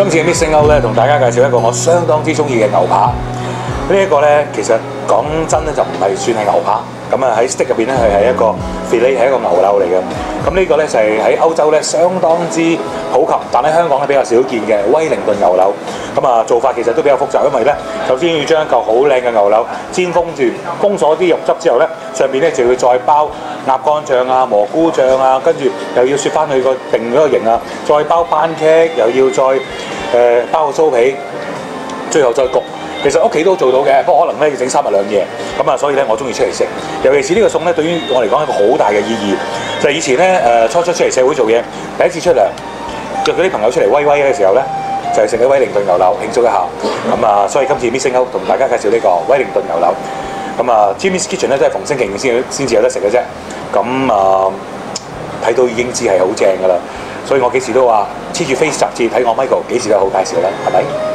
今次嘅 Missing Out 咧，同大家介紹一個我相當之中意嘅牛扒。呢一個咧，其實講真咧就唔係算係牛扒。咁啊喺 steak 入邊咧，佢係一個 filet，係一個牛柳嚟嘅。咁呢個咧就係喺歐洲咧相當之普及，但喺香港咧比較少見嘅威靈頓牛柳。咁啊做法其實都比較複雜，因為咧首先要將一嚿好靚嘅牛柳煎封住，封鎖啲肉汁之後咧，上邊咧就要再包鴨肝醬啊、蘑菇醬啊，跟住又要雪翻佢個定嗰個型啊，再包班戟，又要再包個酥皮，最後再焗。其實屋企都做到嘅，不過可能咧要整3日2夜，咁啊所以咧我中意出嚟食。尤其是呢個餸咧，對於我嚟講係一個好大嘅意義。就係以前咧初出嚟社會做嘢，第一次出糧，約咗啲朋友出嚟威威嘅時候咧，就係食啲威靈頓牛柳慶祝一下。咁啊，所以今次 Missing Out 同大家介紹呢個威靈頓牛柳。咁啊 Jimmy's Kitchen 咧都係逢星期五先至有得食嘅啫。咁啊睇到已經知係好正㗎啦。所以我幾時都話黐住 Face 雜誌睇我 Michael 幾時都好介紹啦，係咪？